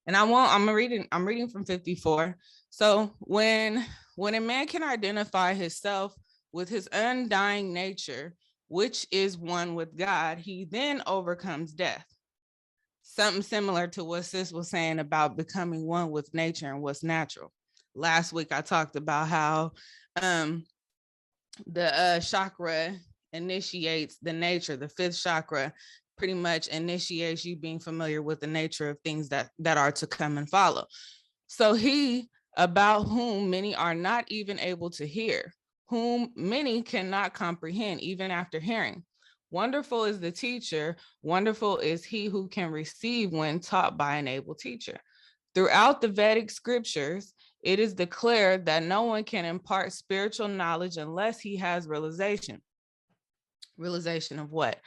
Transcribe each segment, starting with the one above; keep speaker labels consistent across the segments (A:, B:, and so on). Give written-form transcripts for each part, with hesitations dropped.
A: And I'm reading from 54. So when a man can identify himself with his undying nature, which is one with God, he then overcomes death. Something similar to what Sis was saying about becoming one with nature and what's natural. Last week I talked about how the chakra initiates the nature. The fifth chakra pretty much initiates you being familiar with the nature of things that are to come and follow. So he, about whom many are not even able to hear, whom many cannot comprehend even after hearing. Wonderful is the teacher, wonderful is he who can receive when taught by an able teacher. Throughout the Vedic scriptures, it is declared that no one can impart spiritual knowledge unless he has realization. Realization of what?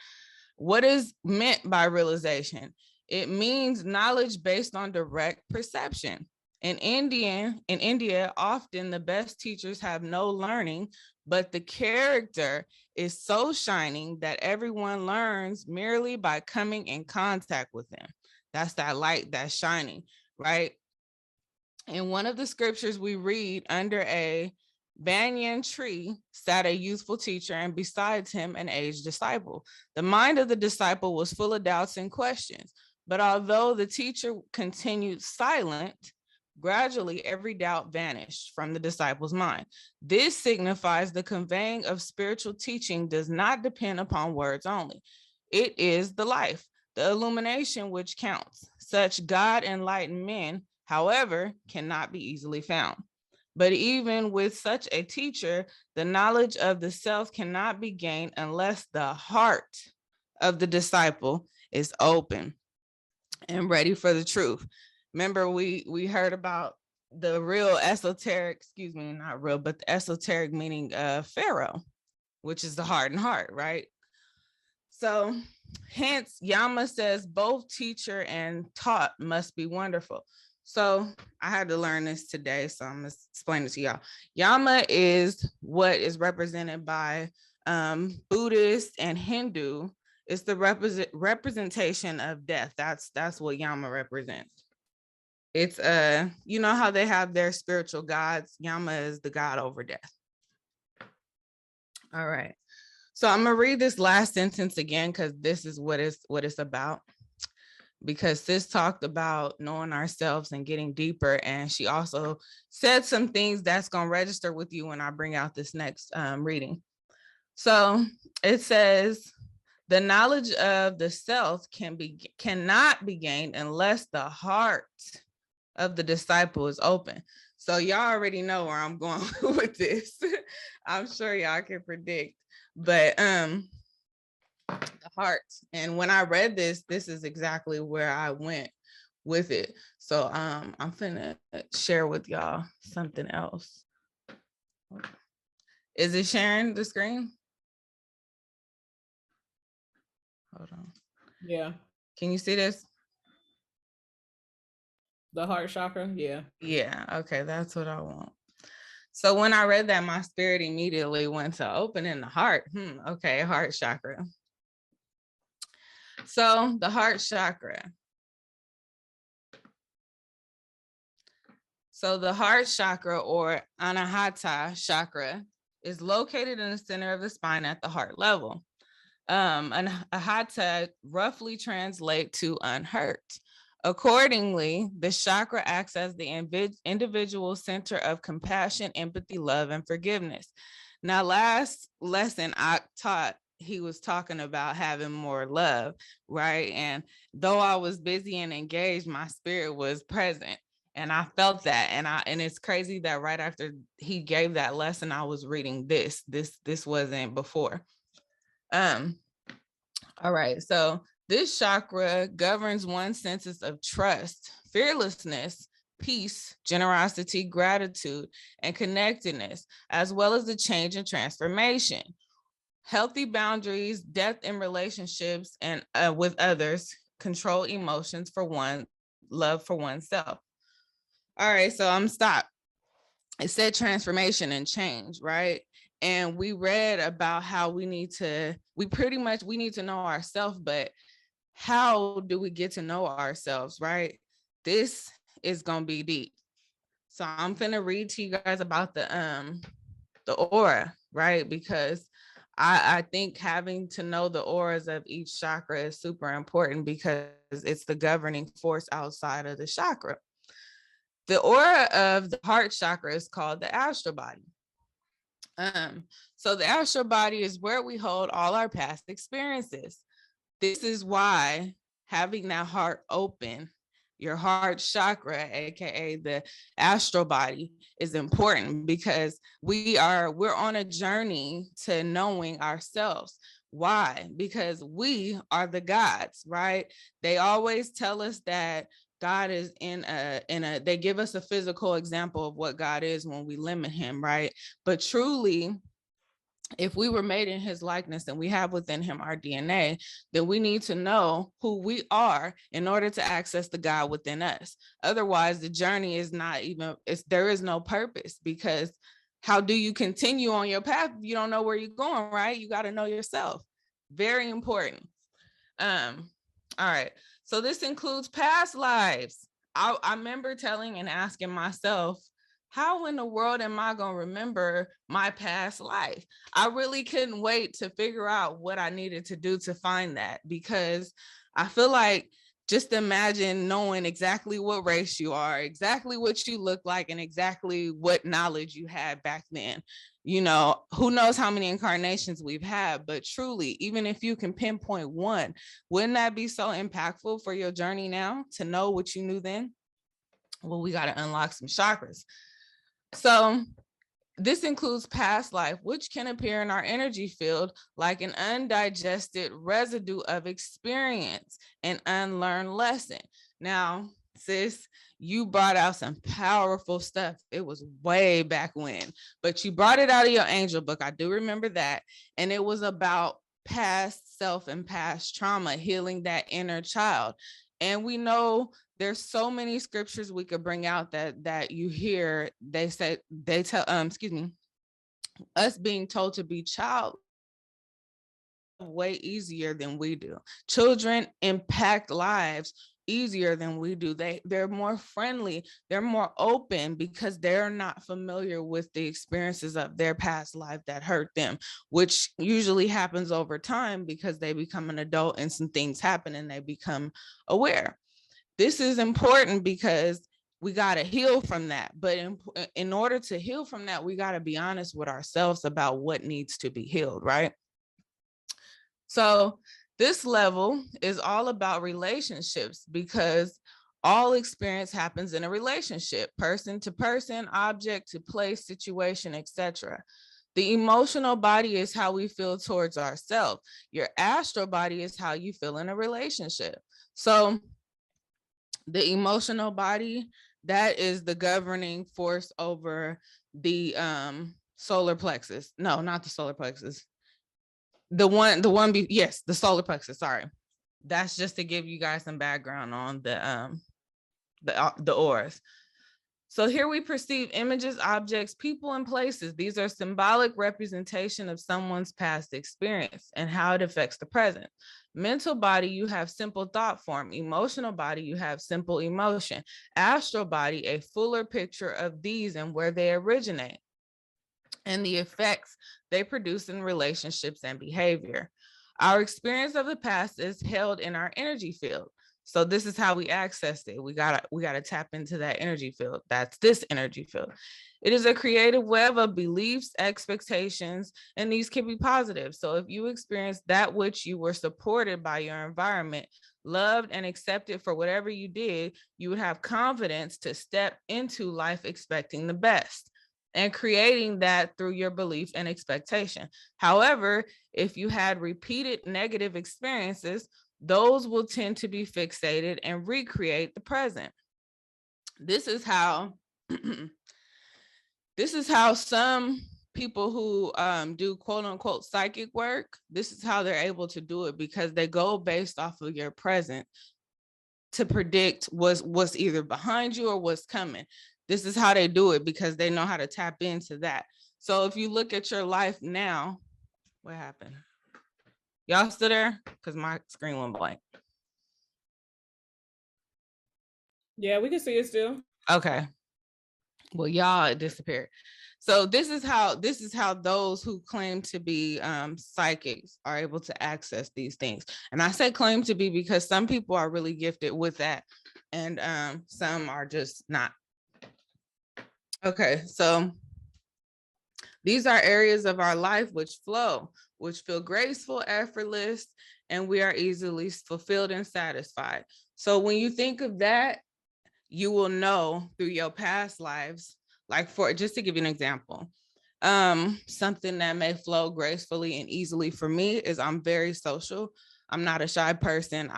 A: What is meant by realization? It means knowledge based on direct perception. In India, often the best teachers have no learning, but the character is so shining that everyone learns merely by coming in contact with them. That's that light that's shining, right? In one of the scriptures we read, under a banyan tree sat a youthful teacher, and besides him an aged disciple. The mind of the disciple was full of doubts and questions, but although the teacher continued silent, gradually every doubt vanished from the disciple's mind. This signifies the conveying of spiritual teaching does not depend upon words only. It is the life, the illumination which counts. Such God enlightened men, however, cannot be easily found. But even with such a teacher, the knowledge of the self cannot be gained unless the heart of the disciple is open and ready for the truth. Remember, we heard about the real esoteric, excuse me, not real, but the esoteric meaning of Pharaoh, which is the hardened heart, right? So hence Yama says both teacher and taught must be wonderful. So I had to learn this today, so I'm gonna explain it to y'all. Yama is what is represented by Buddhist and Hindu. It's the representation of death. That's what Yama represents. It's you know how they have their spiritual gods. Yama is the god over death. All right. So I'm gonna read this last sentence again because this is what it's about. Because Sis talked about knowing ourselves and getting deeper, and she also said some things that's gonna register with you when I bring out this next reading. So it says, the knowledge of the self cannot be gained unless the heart of the disciple is open. So y'all already know where I'm going with this. I'm sure y'all can predict, but the heart. And when I read this is exactly where I went with it. So I'm finna share with y'all something else. Is it sharing the screen? Hold on.
B: Yeah.
A: Can you see this?
B: The heart chakra? Yeah.
A: Yeah, okay, that's what I want. So when I read that, my spirit immediately went to opening the heart. Okay, heart chakra. So the heart chakra. So the heart chakra, or anahata chakra, is located in the center of the spine at the heart level. Anahata roughly translate to unhurt. Accordingly, the chakra acts as the individual center of compassion, empathy, love, and forgiveness. Now, last lesson I taught, he was talking about having more love, right? And though I was busy and engaged, my spirit was present. And I felt that. And it's crazy that right after he gave that lesson, I was reading this. This wasn't before. All right. So this chakra governs one's senses of trust, fearlessness, peace, generosity, gratitude, and connectedness, as well as the change and transformation. Healthy boundaries, depth in relationships and with others, control emotions for one, love for oneself. All right, so I'm stopped. It said transformation and change, right? And we read about how we need to know ourselves, but how do we get to know ourselves, right? This is gonna be deep. So I'm gonna read to you guys about the aura, right? Because I think having to know the auras of each chakra is super important because it's the governing force outside of the chakra. The aura of the heart chakra is called the astral body. So the astral body is where we hold all our past experiences. This is why having that heart open, your heart chakra, aka the astral body, is important because we're on a journey to knowing ourselves. Why? Because we are the gods, right? They always tell us that God is in a they give us a physical example of what God is when we limit him, right? But truly, if we were made in his likeness and we have within him our DNA, then we need to know who we are in order to access the God within us. Otherwise, the journey is not even, there is no purpose, because how do you continue on your path if you don't know where you're going, right? You got to know yourself. Very important. All right. So this includes past lives. I remember telling and asking myself, how in the world am I going to remember my past life? I really couldn't wait to figure out what I needed to do to find that, because I feel like, just imagine knowing exactly what race you are, exactly what you look like, and exactly what knowledge you had back then. You know, who knows how many incarnations we've had, but truly, even if you can pinpoint one, wouldn't that be so impactful for your journey now to know what you knew then? Well, we got to unlock some chakras. So this includes past life, which can appear in our energy field like an undigested residue of experience, an unlearned lesson. Now, sis, you brought out some powerful stuff. It was way back when, but you brought it out of your angel book. I do remember that. And it was about past self and past trauma, healing that inner child. And we know there's so many scriptures we could bring out that you hear. They say, they tell us being told to be child way easier than we do. Children impact lives easier than we do. They're more friendly, they're more open, because they're not familiar with the experiences of their past life that hurt them, which usually happens over time because they become an adult and some things happen and they become aware. This is important because we got to heal from that. But in order to heal from that, we got to be honest with ourselves about what needs to be healed, right? So this level is all about relationships, because all experience happens in a relationship, person to person, object to place, situation, etc. The emotional body is how we feel towards ourselves. Your astral body is how you feel in a relationship. So the emotional body, that is the governing force over the solar plexus. No, not the solar plexus. Yes, the solar plexus. Sorry. That's just to give you guys some background on the auras. So here we perceive images, objects, people, and places. These are symbolic representation of someone's past experience and how it affects the present. Mental body, you have simple thought form. Emotional body, you have simple emotion. Astral body, a fuller picture of these and where they originate, and the effects they produce in relationships and behavior. Our experience of the past is held in our energy field. So this is how we access it. We gotta tap into that energy field. That's this energy field. It is a creative web of beliefs, expectations, and these can be positive. So if you experience that which you were supported by your environment, loved and accepted for whatever you did, you would have confidence to step into life expecting the best and creating that through your belief and expectation. However, if you had repeated negative experiences, those will tend to be fixated and recreate the present. This is how this is how some people who do quote unquote psychic work, this is how they're able to do it, because they go based off of your present to predict what's either behind you or what's coming. This is how they do it, because they know how to tap into that. So if you look at your life now, what happened? Y'all still there? Because my screen went blank.
B: Yeah, we can see it still.
A: Okay. Well, y'all, it disappeared. So this is how those who claim to be psychics are able to access these things. And I say claim to be because some people are really gifted with that, and some are just not. Okay, so these are areas of our life which flow, which feel graceful, effortless, and we are easily fulfilled and satisfied. So when you think of that, you will know through your past lives, like, for just to give you an example, something that may flow gracefully and easily for me is I'm very social. I'm not a shy person.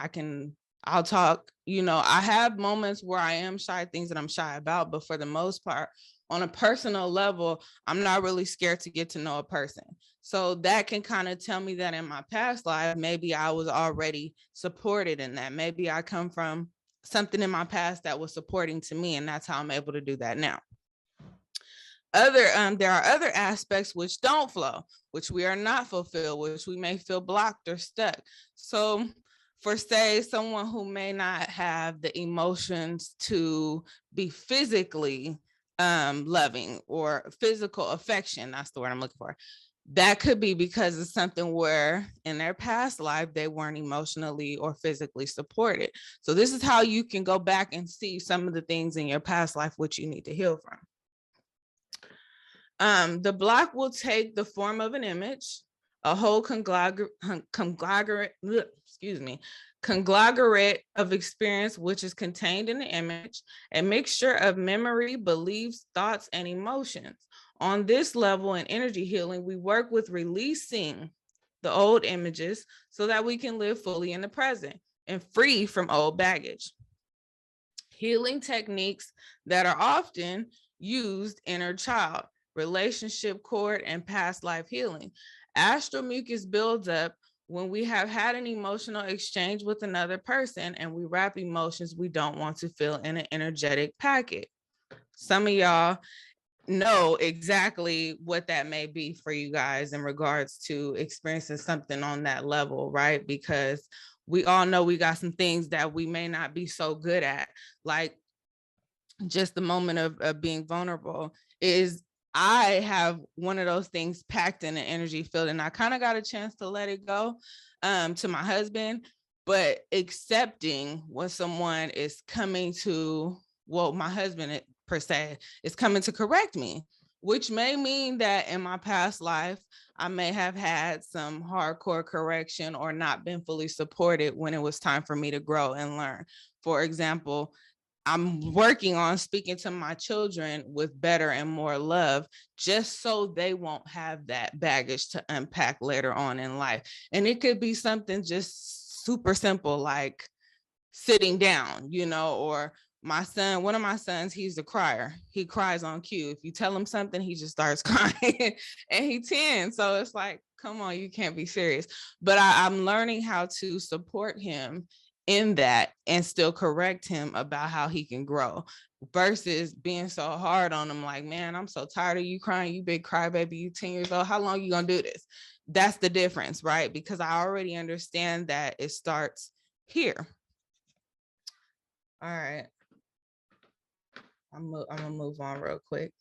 A: I'll talk, I have moments where I am shy, things that I'm shy about, but for the most part, on a personal level, I'm not really scared to get to know a person. So that can kind of tell me that in my past life, maybe I was already supported in that. Maybe I come from something in my past that was supporting to me, and that's how I'm able to do that now. There are other aspects which don't flow, which we are not fulfilled, which we may feel blocked or stuck. So for, say, someone who may not have the emotions to be physically loving or physical affection, that's the word I'm looking for. That could be because of something where in their past life they weren't emotionally or physically supported. So this is how you can go back and see some of the things in your past life which you need to heal from. The block will take the form of an image, a whole conglomerate of experience which is contained in the image, a mixture of memory, beliefs, thoughts, and emotions. On this level in energy healing, we work with releasing the old images so that we can live fully in the present and free from old baggage. Healing techniques that are often used: inner child, relationship cord, and past life healing. Astral mucus builds up when we have had an emotional exchange with another person and we wrap emotions we don't want to feel in an energetic packet. Some of y'all know exactly what that may be for you guys in regards to experiencing something on that level, right? Because we all know we got some things that we may not be so good at, like just the moment of being vulnerable. Is I have one of those things packed in an energy field, and I kind of got a chance to let it go to my husband, but accepting when someone is coming to, well, my husband per se is coming to correct me, which may mean that in my past life, I may have had some hardcore correction or not been fully supported when it was time for me to grow and learn. For example, I'm working on speaking to my children with better and more love, just so they won't have that baggage to unpack later on in life. And it could be something just super simple, like sitting down, or my son, one of my sons, he's a crier. He cries on cue. If you tell him something, he just starts crying. And he's 10. So it's like, come on, you can't be serious. But I'm learning how to support him in that and still correct him about how he can grow, versus being so hard on him, like, man, I'm so tired of you crying, you big crybaby, you 10 years old, how long you gonna do this? That's the difference, right? Because I already understand that it starts here. All right, I'm gonna move on real quick.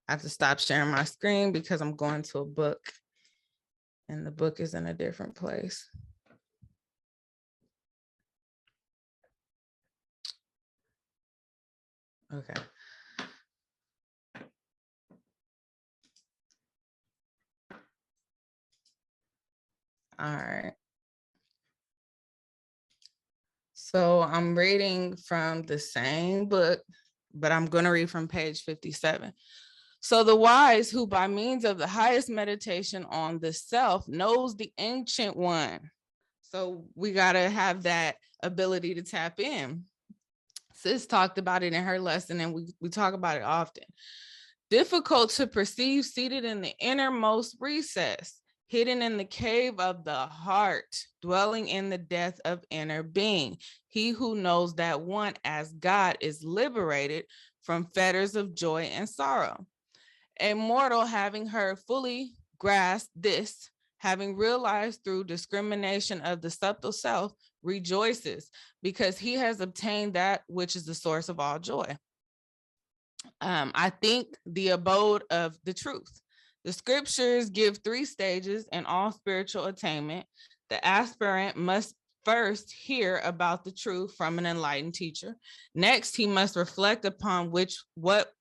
A: I have to stop sharing my screen because I'm going to a book and the book is in a different place. Okay. All right. So I'm reading from the same book, but I'm going to read from page 57. So the wise, who by means of the highest meditation on the self knows the ancient one. So we got to have that ability to tap in. Sis talked about it in her lesson, and we talk about it often. Difficult to perceive, seated in the innermost recess, hidden in the cave of the heart, dwelling in the depth of inner being. He who knows that one as God is liberated from fetters of joy and sorrow. A mortal, having heard fully grasp this, having realized through discrimination of the subtle self, rejoices because he has obtained that which is the source of all joy. I think the abode of the truth. The scriptures give 3 stages in all spiritual attainment. The aspirant must first hear about the truth from an enlightened teacher. Next, he must reflect upon what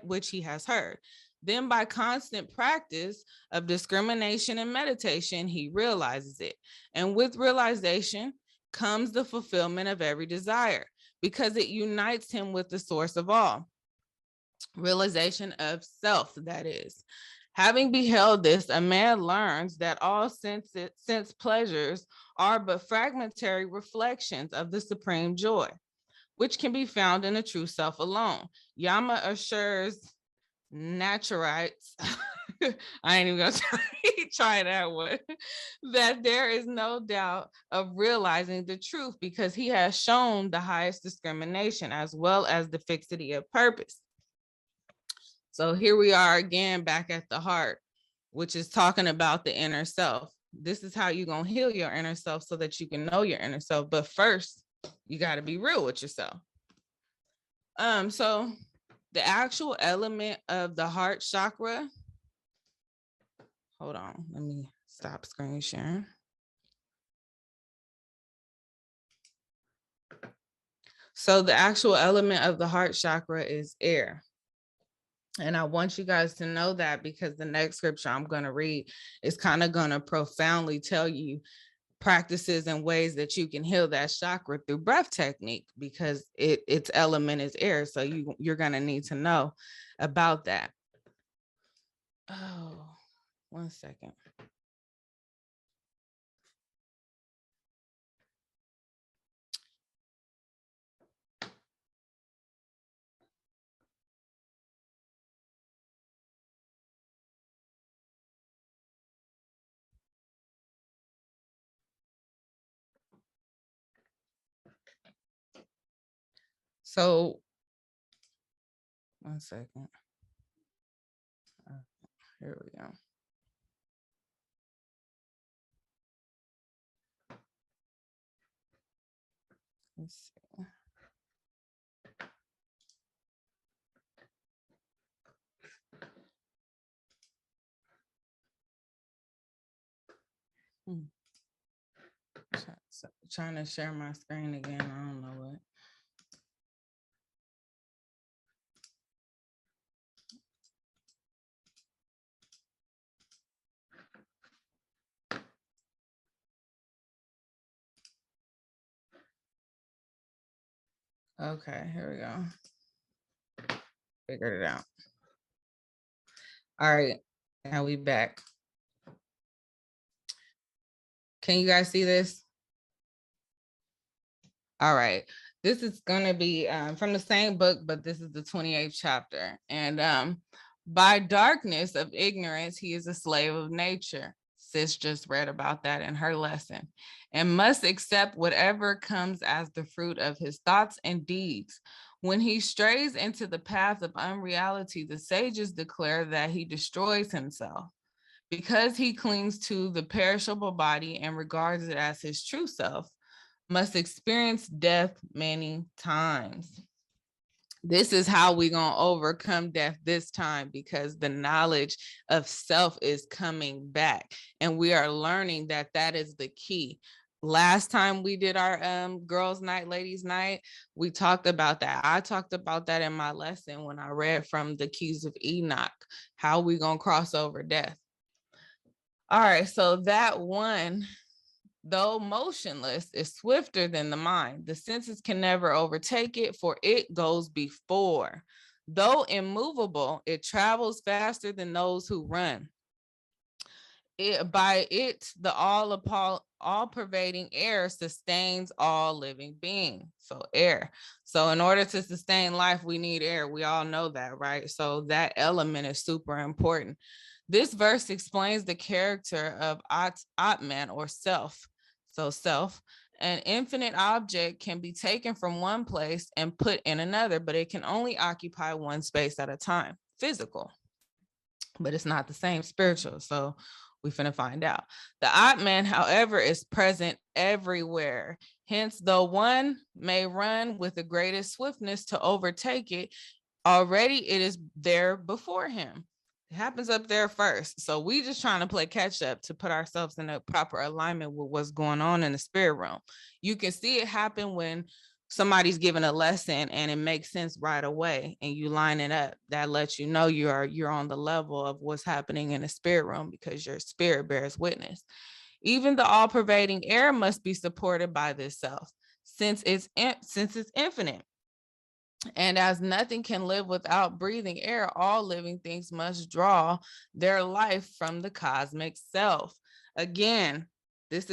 A: which he has heard. Then by constant practice of discrimination and meditation, he realizes it. And with realization comes the fulfillment of every desire, because it unites him with the source of all. Realization of self, that is. Having beheld this, a man learns that all sense pleasures are but fragmentary reflections of the supreme joy, which can be found in the true self alone. Yama assures naturites, I ain't even gonna try that one, that there is no doubt of realizing the truth because he has shown the highest discrimination as well as the fixity of purpose. So here we are again back at the heart, which is talking about the inner self. This is how you're going to heal your inner self so that you can know your inner self. But first, you got to be real with yourself. So the actual element of the heart chakra, hold on, let me stop screen sharing. So the actual element of the heart chakra is air. And I want you guys to know that because the next scripture I'm going to read is kind of going to profoundly tell you practices and ways that you can heal that chakra through breath technique, because its element is air. So you're going to need to know about that. Oh, 1 second. So 1 second. Here we go. Let's see. Trying to share my screen again. I don't know what. Okay, here we go. Figured it out. All right, now we back. Can you guys see this? All right, this is gonna be from the same book, but this is the 28th chapter. And by darkness of ignorance, he is a slave of nature. Sis just read about that in her lesson, and must accept whatever comes as the fruit of his thoughts and deeds. When he strays into the path of unreality, the sages declare that he destroys himself because he clings to the perishable body and regards it as his true self, must experience death many times. This is how we're going to overcome death this time, because the knowledge of self is coming back. And we are learning that that is the key. Last time we did our girls' night, ladies' night, we talked about that. I talked about that in my lesson when I read from the Keys of Enoch, how we going to cross over death. All right, so that one, though motionless, is swifter than the mind. The senses can never overtake it, for it goes before. Though immovable, it travels faster than those who run. By it, the all-pervading air sustains all living being. So air. So in order to sustain life, we need air. We all know that, right? So that element is super important. This verse explains the character of Atman, or self. So self, an infinite object can be taken from one place and put in another, but it can only occupy one space at a time, physical, but it's not the same spiritual. So We finna find out. The odd man, however, is present everywhere. Hence, though one may run with the greatest swiftness to overtake it, already it is there before him. It happens up there first. So we just trying to play catch up to put ourselves in a proper alignment with what's going on in the spirit realm. You can see it happen when somebody's giving a lesson and it makes sense right away and you line it up. That lets you know you're on the level of what's happening in the spirit realm because your spirit bears witness. Even the all-pervading air must be supported by this self, since it's infinite. And as nothing can live without breathing air, all living things must draw their life from the cosmic self. Again, this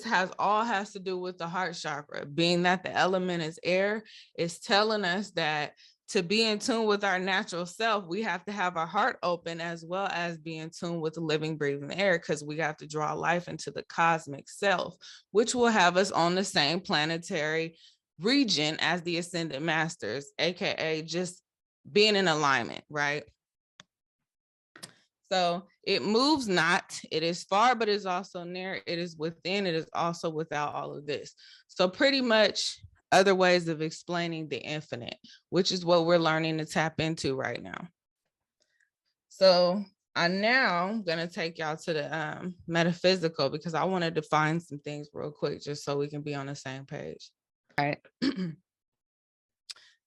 A: has to do with the heart chakra. Being that the element is air, is telling us that to be in tune with our natural self, we have to have our heart open as well as be in tune with the living, breathing air, because we have to draw life into the cosmic self, which will have us on the same planetary region as the ascended masters, aka just being in alignment, right? So it moves not, it is far, but is also near, it is within, it is also without all of this. So pretty much other ways of explaining the infinite, which is what we're learning to tap into right now. So I'm now gonna take y'all to the metaphysical, because I want to define some things real quick just so we can be on the same page. All right.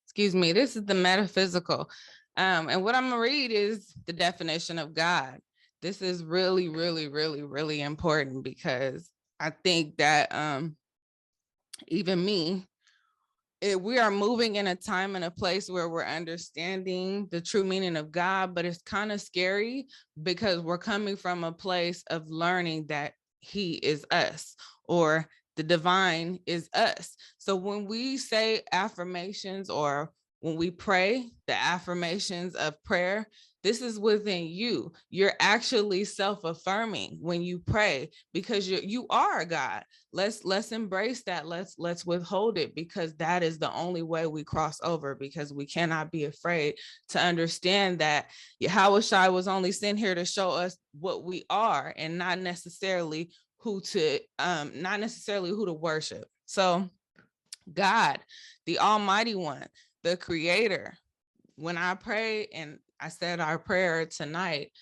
A: Excuse me, this is the metaphysical. And what I'm gonna read is the definition of God. This is really, really, really, really important, because I think that even me, we are moving in a time and a place where we're understanding the true meaning of God, but it's kind of scary because we're coming from a place of learning that he is us, or the divine is us. So when we say affirmations, or when we pray the affirmations of prayer, this is within you. You're actually self-affirming when you pray, because you are a God. Let's embrace that. Let's withhold it, because that is the only way we cross over, because we cannot be afraid to understand that Yahweh was only sent here to show us what we are, and not necessarily who to worship. So God, the Almighty One, the Creator. When I pray and I said our prayer tonight,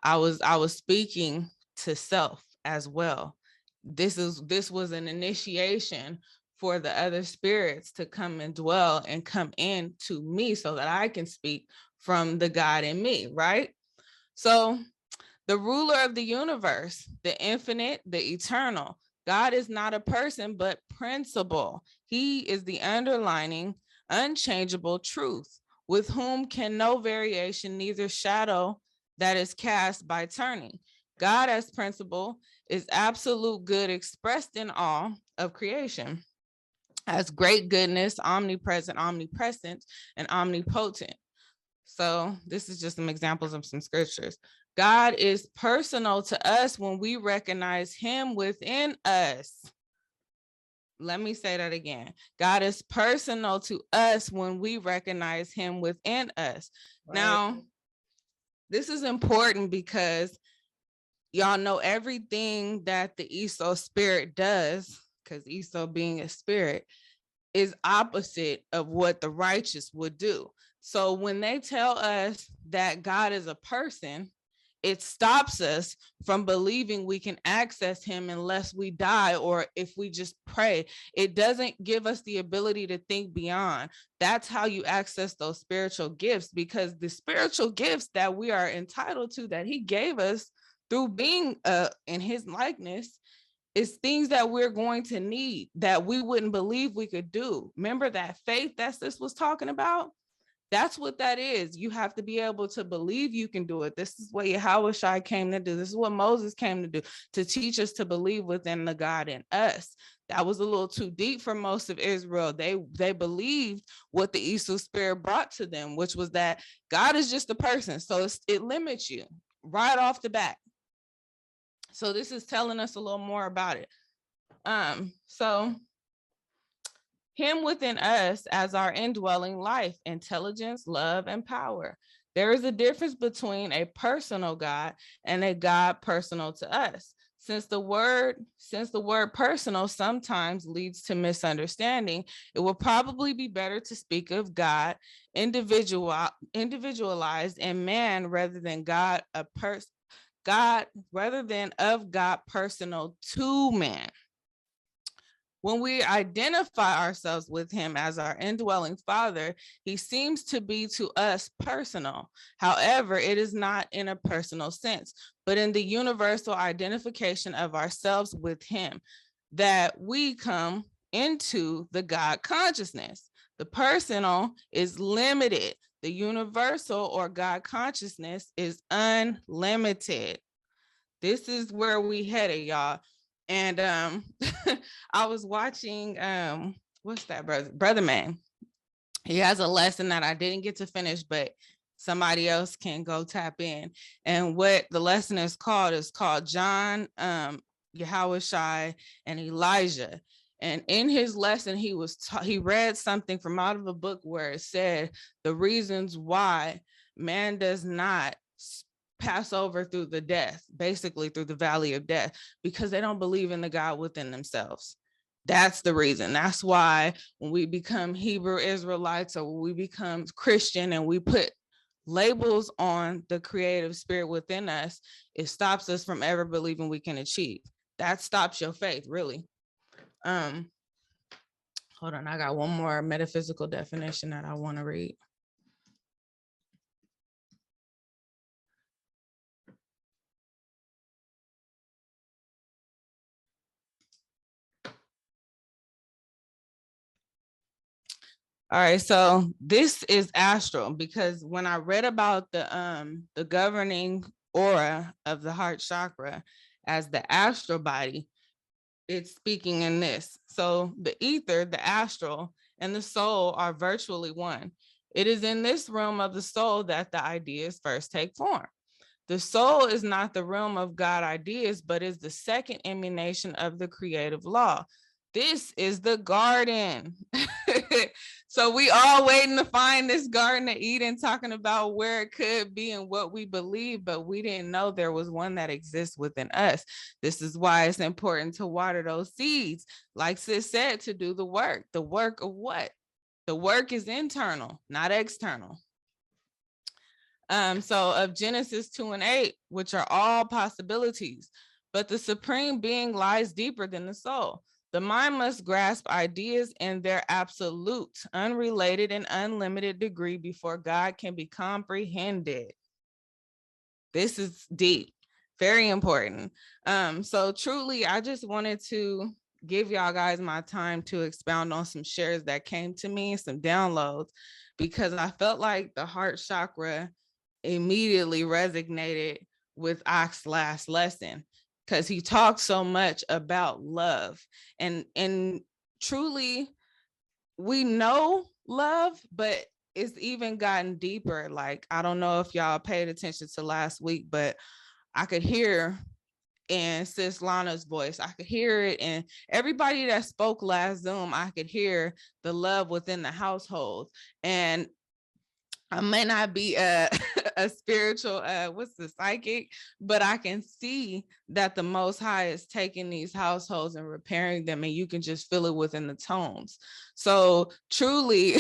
A: I was speaking to self as well. This was an initiation for the other spirits to come and dwell and come into me, so that I can speak from the God in me, right? So the ruler of the universe, the infinite, the eternal. God is not a person, but principle. He is the underlining, unchangeable truth, with whom can no variation, neither shadow that is cast by turning. God as principle is absolute good expressed in all of creation, as great goodness, omnipresent, omnipresent, and omnipotent. So this is just some examples of some scriptures. God is personal to us when we recognize him within us. Let me say that again. God is personal to us when we recognize him within us. Right. Now, this is important because y'all know everything that the Esau spirit does, because Esau being a spirit is opposite of what the righteous would do. So when they tell us that God is a person, it stops us from believing we can access him unless we die, or if we just pray. It doesn't give us the ability to think beyond. That's how you access those spiritual gifts, because the spiritual gifts that we are entitled to, that he gave us through being in his likeness, is things that we're going to need that we wouldn't believe we could do. Remember that faith that sis was talking about? That's what that is. You have to be able to believe you can do it. This is what Yahweh came to do. This is what Moses came to do, to teach us to believe within the God in us. That was a little too deep for most of Israel. They believed what the Esau spirit brought to them, which was that God is just a person. So it limits you right off the bat. So this is telling us a little more about it. So him within us as our indwelling life, intelligence, love, and power. There is a difference between a personal God and a God personal to us. Since the word personal sometimes leads to misunderstanding, it will probably be better to speak of God individualized in man rather than God of God personal to man. When we identify ourselves with him as our indwelling Father, he seems to be to us personal. However, it is not in a personal sense, but in the universal identification of ourselves with him that we come into the God consciousness. The personal is limited. The universal or God consciousness is unlimited. This is where we headed, y'all. And I was watching what's that brother man. He has a lesson that I didn't get to finish, but somebody else can go tap in. And what the lesson is called John, Yahushai, and Elijah. And in his lesson, he read something from out of a book where it said the reasons why man does not pass over through the death, basically through the valley of death, because they don't believe in the God within themselves. That's the reason. That's why when we become Hebrew Israelites or when we become Christian and we put labels on the creative spirit within us, it stops us from ever believing we can achieve. That stops your faith, really. Hold on, I got one more metaphysical definition that I want to read. All right, so this is astral, because when I read about the governing aura of the heart chakra as the astral body, it's speaking in this. So the ether, the astral, and the soul are virtually one. It is in this realm of the soul that the ideas first take form. The soul is not the realm of God ideas, but is the second emanation of the creative law. This is the garden. So we all waiting to find this Garden of Eden, talking about where it could be and what we believe, but we didn't know there was one that exists within us. This is why it's important to water those seeds. Like sis said, to do the work. The work of what? The work is internal, not external. So of Genesis 2 and 8, which are all possibilities, but the supreme being lies deeper than the soul. The mind must grasp ideas in their absolute, unrelated, and unlimited degree before God can be comprehended. This is deep, very important. So truly, I just wanted to give y'all guys my time to expound on some shares that came to me, some downloads, because I felt like the heart chakra immediately resonated with Ox's last lesson, because he talked so much about love, and truly we know love, but it's even gotten deeper. Like, I don't know if y'all paid attention to last week, but I could hear in sis Lana's voice, I could hear it, and everybody that spoke last Zoom, I could hear the love within the household. And I may not be a spiritual, what's the psychic, but I can see that the Most High is taking these households and repairing them, and you can just feel it within the tones. So truly,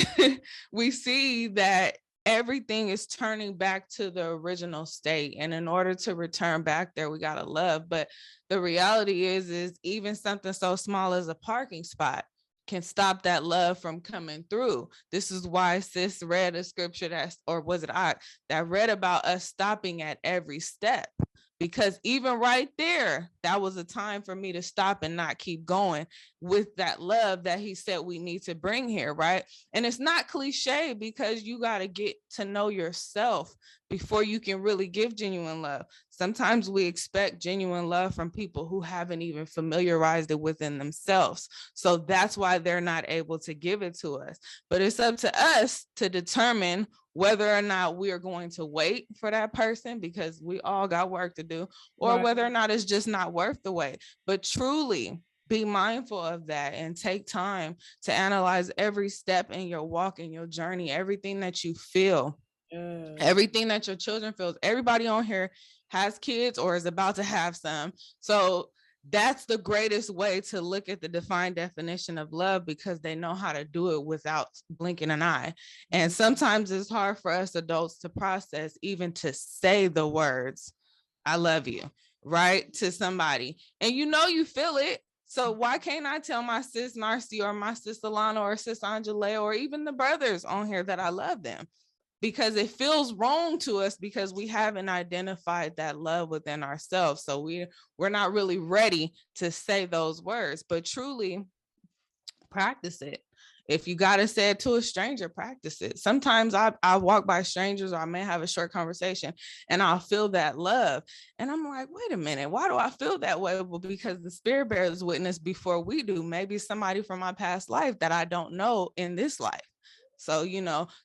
A: we see that everything is turning back to the original state. And in order to return back there, we got to love. But the reality is even something so small as a parking spot can stop that love from coming through. This is why sis read a scripture that read about us stopping at every step, because even right there, that was a time for me to stop and not keep going with that love that he said we need to bring here, right? And it's not cliche, because you got to get to know yourself before you can really give genuine love. Sometimes we expect genuine love from people who haven't even familiarized it within themselves. So that's why they're not able to give it to us. But it's up to us to determine whether or not we are going to wait for that person, because we all got work to do, or right, whether or not it's just not worth the wait. But truly be mindful of that and take time to analyze every step in your walk, in your journey, everything that you feel. Everything that your children feels, everybody on here has kids or is about to have some. So that's the greatest way to look at the defined definition of love, because they know how to do it without blinking an eye. And sometimes it's hard for us adults to process, even to say the words, I love you, right, to somebody. And you feel it. So why can't I tell my sis Narcy or my sis Alana or sis Angela or even the brothers on here that I love them? Because it feels wrong to us because we haven't identified that love within ourselves. So we're not really ready to say those words, but truly practice it. If you got to say it to a stranger, practice it. Sometimes I walk by strangers, or I may have a short conversation, and I'll feel that love. And I'm like, wait a minute, why do I feel that way? Well, because the spirit bears witness before we do. Maybe somebody from my past life that I don't know in this life. So,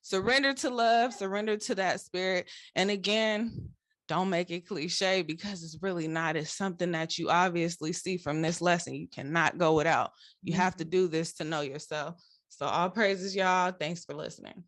A: surrender to love, surrender to that spirit. And again, don't make it cliche, because it's really not. It's something that you obviously see from this lesson. You cannot go without. You have to do this to know yourself. So all praises, y'all. Thanks for listening.